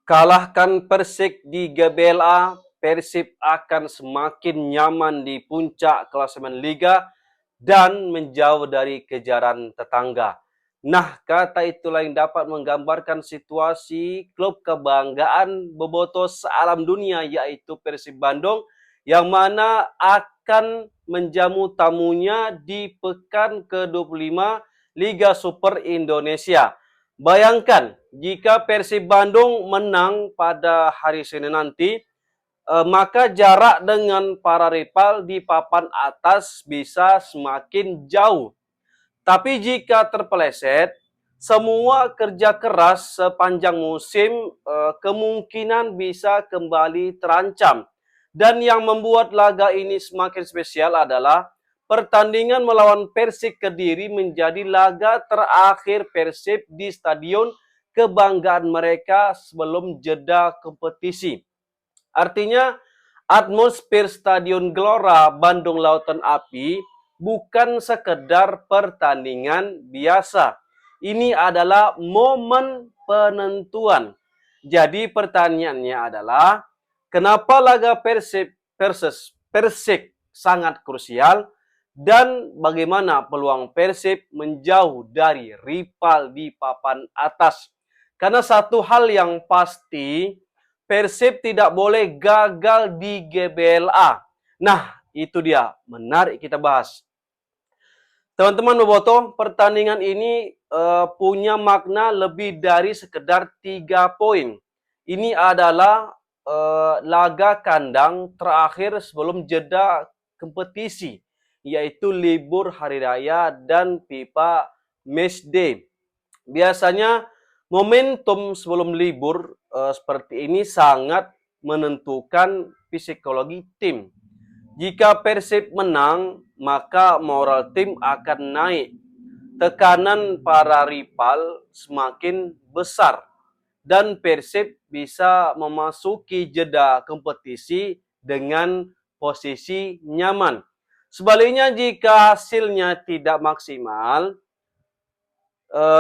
Kalahkan Persik di GBLA, Persib akan semakin nyaman di puncak klasemen Liga dan menjauh dari kejaran tetangga. Nah, kata itulah yang dapat menggambarkan situasi klub kebanggaan bobotoh sealam dunia, yaitu Persib Bandung, yang mana akan menjamu tamunya di pekan ke-25 Liga Super Indonesia. Bayangkan, jika Persib Bandung menang pada hari Senin nanti, maka jarak dengan para rival di papan atas bisa semakin jauh. Tapi jika terpeleset, semua kerja keras sepanjang musim kemungkinan bisa kembali terancam. Dan yang membuat laga ini semakin spesial adalah pertandingan melawan Persik Kediri menjadi laga terakhir Persib di stadion kebanggaan mereka sebelum jeda kompetisi. Artinya, atmosfer Stadion Gelora Bandung Lautan Api bukan sekedar pertandingan biasa. Ini adalah momen penentuan. Jadi pertanyaannya adalah, kenapa laga Persib versus Persik sangat krusial dan bagaimana peluang Persib menjauh dari rival di papan atas? Karena satu hal yang pasti, Persib tidak boleh gagal di GBLA. Nah, itu dia. Menarik kita bahas. Teman-teman bobotoh, pertandingan ini punya makna lebih dari sekedar 3 poin. Ini adalah laga kandang terakhir sebelum jeda kompetisi, yaitu libur hari raya dan FIFA Match Day. Biasanya momentum sebelum libur seperti ini sangat menentukan psikologi tim. Jika Persib menang, maka moral tim akan naik. Tekanan para rival semakin besar dan Persib bisa memasuki jeda kompetisi dengan posisi nyaman. Sebaliknya, jika hasilnya tidak maksimal,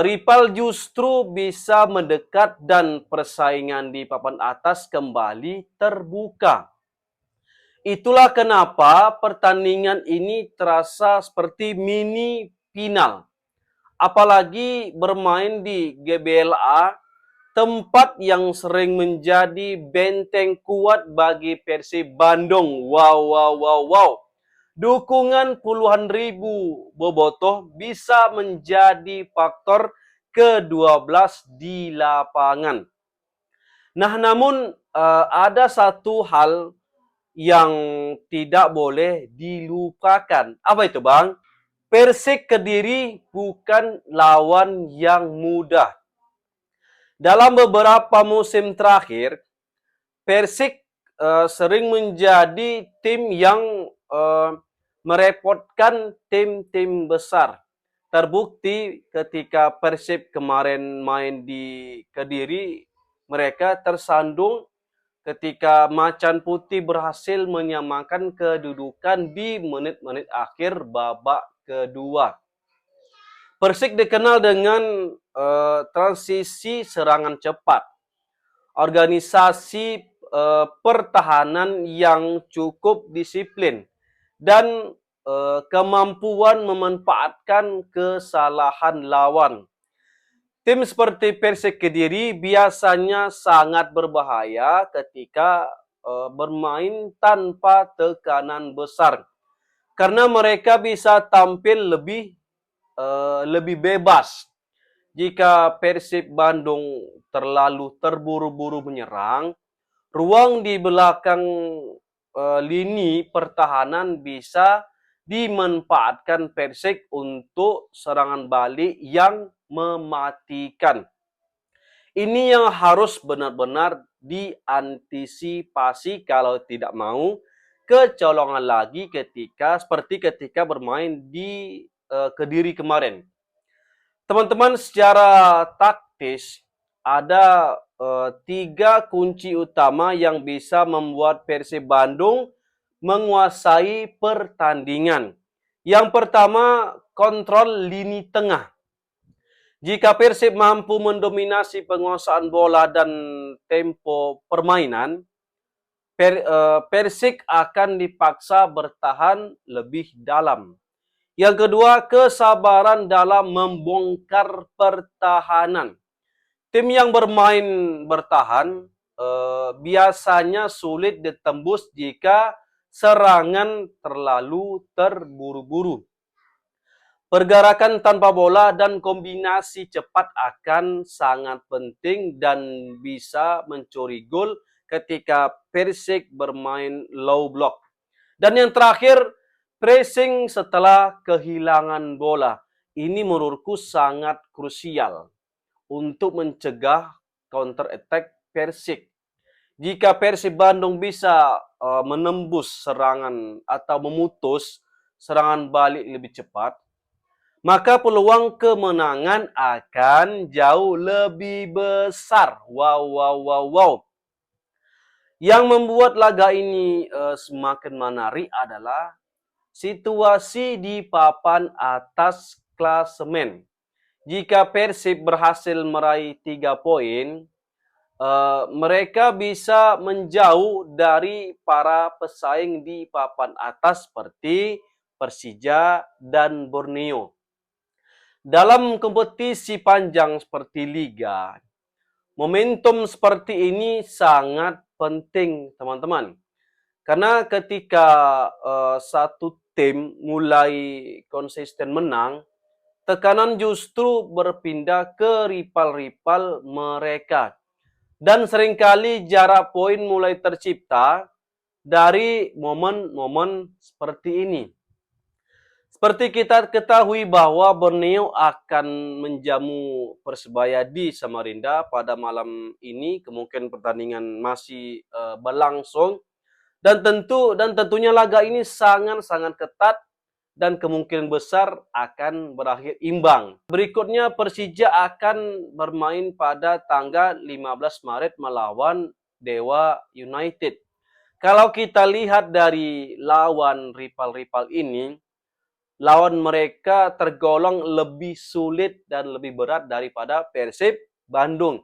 rival justru bisa mendekat dan persaingan di papan atas kembali terbuka. Itulah kenapa pertandingan ini terasa seperti mini final. Apalagi bermain di GBLA, tempat yang sering menjadi benteng kuat bagi Persib Bandung. Wow, wow, wow, wow. Dukungan puluhan ribu bobotoh bisa menjadi faktor ke-12 di lapangan. Nah, namun ada satu hal yang tidak boleh dilupakan. Apa itu, Bang? Persik Kediri bukan lawan yang mudah. Dalam beberapa musim terakhir, Persik sering menjadi tim yang merepotkan tim-tim besar. Terbukti ketika Persib kemarin main di Kediri, mereka tersandung ketika Macan Putih berhasil menyamakan kedudukan di menit-menit akhir babak kedua. Persik dikenal dengan transisi serangan cepat, organisasi pertahanan yang cukup disiplin, dan kemampuan memanfaatkan kesalahan lawan. Tim seperti Persik Kediri biasanya sangat berbahaya ketika bermain tanpa tekanan besar, karena mereka bisa tampil lebih bebas. Jika Persib Bandung terlalu terburu-buru menyerang, ruang di belakang lini pertahanan bisa dimanfaatkan Persik untuk serangan balik yang mematikan. Ini yang harus benar-benar diantisipasi kalau tidak mau kecolongan lagi seperti ketika bermain di Kediri kemarin. Teman-teman, secara taktis ada 3 kunci utama yang bisa membuat Persib Bandung menguasai pertandingan. Yang pertama, kontrol lini tengah. Jika Persib mampu mendominasi penguasaan bola dan tempo permainan, Persik akan dipaksa bertahan lebih dalam. Yang kedua, kesabaran dalam membongkar pertahanan. Tim yang bermain bertahan biasanya sulit ditembus jika serangan terlalu terburu-buru. Pergerakan tanpa bola dan kombinasi cepat akan sangat penting dan bisa mencuri gol ketika Persik bermain low block. Dan yang terakhir, pressing setelah kehilangan bola. Ini menurutku sangat krusial untuk mencegah counter attack Persik. Jika Persib Bandung bisa menembus serangan atau memutus serangan balik lebih cepat, maka peluang kemenangan akan jauh lebih besar. Wow, wow, wow, wow. Yang membuat laga ini semakin menarik adalah situasi di papan atas klasemen. Jika Persib berhasil meraih 3 poin, mereka bisa menjauh dari para pesaing di papan atas seperti Persija dan Borneo. Dalam kompetisi panjang seperti Liga, momentum seperti ini sangat penting, teman-teman. Karena ketika satu tim mulai konsisten menang, tekanan justru berpindah ke rival-rival mereka. Dan seringkali jarak poin mulai tercipta dari momen-momen seperti ini. Seperti kita ketahui bahwa Borneo akan menjamu Persebaya di Samarinda pada malam ini, kemungkinan pertandingan masih berlangsung dan tentunya laga ini sangat ketat dan kemungkinan besar akan berakhir imbang. Berikutnya Persija akan bermain pada tanggal 15 Maret melawan Dewa United. Kalau kita lihat dari lawan rival-rival ini, lawan mereka tergolong lebih sulit dan lebih berat daripada Persib Bandung.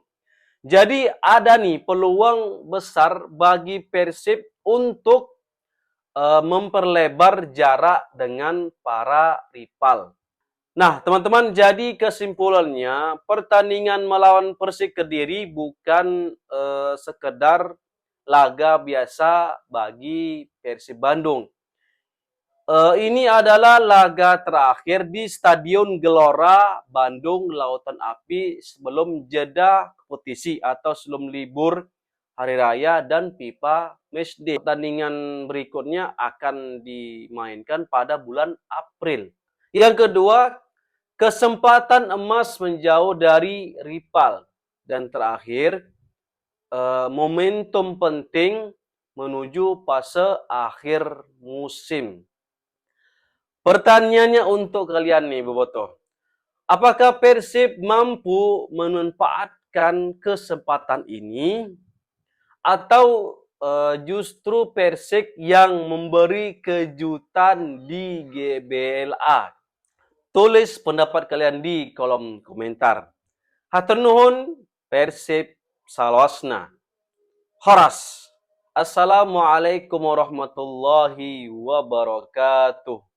Jadi ada nih peluang besar bagi Persib untuk memperlebar jarak dengan para rival. Nah, teman-teman, jadi kesimpulannya pertandingan melawan Persik Kediri bukan sekedar laga biasa bagi Persib Bandung. Ini adalah laga terakhir di Stadion Gelora Bandung Lautan Api sebelum jeda kompetisi atau sebelum libur Hari Raya dan FIFA Matchday. Pertandingan berikutnya akan dimainkan pada bulan April. Yang kedua, kesempatan emas menjauh dari rival. Dan terakhir, momentum penting menuju fase akhir musim. Pertanyaannya untuk kalian nih, Boboto. Apakah Persib mampu memanfaatkan kesempatan ini atau justru Persik yang memberi kejutan di GBLA? Tulis pendapat kalian di kolom komentar. Hatur nuhun, Persib salosna. Horas. Assalamualaikum warahmatullahi wabarakatuh.